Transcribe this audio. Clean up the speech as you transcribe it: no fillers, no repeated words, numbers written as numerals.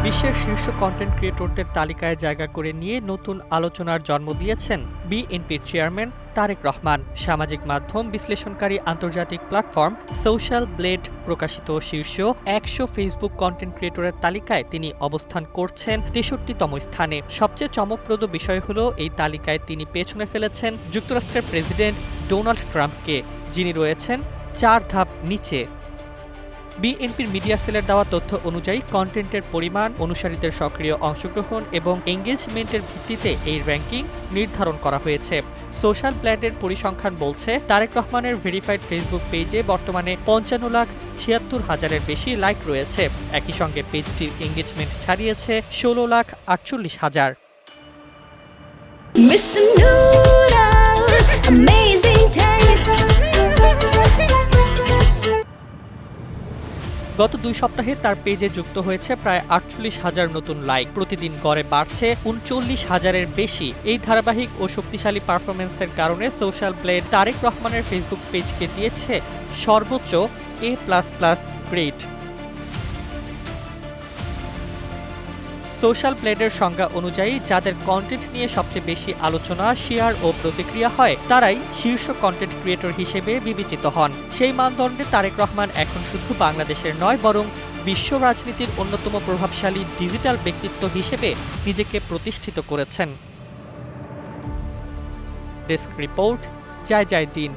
বিশ্বের শীর্ষ কন্টেন্ট ক্রিয়েটরদের তালিকায় জায়গা করে নিয়ে নতুন আলোচনার জন্ম দিয়েছেন বিএনপির চেয়ারম্যান তারেক রহমান। সামাজিক মাধ্যম বিশ্লেষণকারী আন্তর্জাতিক প্ল্যাটফর্ম সোশ্যাল ব্লেড প্রকাশিত শীর্ষ ১০০ ফেসবুক কন্টেন্ট ক্রিয়েটরের তালিকায় তিনি অবস্থান করছেন ৬৩তম স্থানে। সবচেয়ে চমকপ্রদ বিষয় হলো এই তালিকায় তিনি পেছনে ফেলেছেন যুক্তরাষ্ট্রের প্রেসিডেন্ট ডোনাল্ড ট্রাম্পকে, যিনি রয়েছেন ৪ ধাপ নিচে। বিএনপির মিডিয়া সেলের দেওয়া তথ্য অনুযায়ী কন্টেন্টের পরিমাণ, অনুসারীদের সক্রিয় অংশগ্রহণ এবং এঙ্গেজমেন্টের ভিত্তিতে এই র্যাঙ্কিং নির্ধারণ করা হয়েছে। সোশ্যাল ব্লেডের পরিসংখ্যান বলছে তারেক রহমানের ভেরিফাইড ফেসবুক পেজে বর্তমানে ৫৫,৭৬,০০০-এর বেশি লাইক রয়েছে। একই সঙ্গে পেজটির এঙ্গেজমেন্ট ছাড়িয়েছে ১৬,৪৮,০০০। গত ২ সপ্তাহে তার পেজে যুক্ত হয়েছে প্রায় ৪৮,০০০ নতুন লাইক। প্রতিদিন গড়ে বাড়ছে ৩৯,০০০-এর বেশি। এই ধারাবাহিক ও শক্তিশালী পারফরম্যান্সের কারণে সোশ্যাল ব্লেড তারেক রহমানের ফেসবুক পেজকে দিয়েছে সর্বোচ্চ A++ গ্রেড। সোশ্যাল ব্লেডের সংজ্ঞা অনুযায়ী যাদের কন্টেন্ট নিয়ে সবচেয়ে বেশি আলোচনা, শেয়ার ও প্রতিক্রিয়া হয় তারাই শীর্ষ কন্টেন্ট ক্রিয়েটর হিসেবে বিবেচিত হন। সেই মানদণ্ডে তারেক রহমান এখন শুধু বাংলাদেশের নয়, বরং বিশ্ব রাজনীতির অন্যতম প্রভাবশালী ডিজিটাল ব্যক্তিত্ব হিসেবে নিজেকে প্রতিষ্ঠিত করেছেন। ডেস্ক রিপোর্ট, জয় জয় দিন।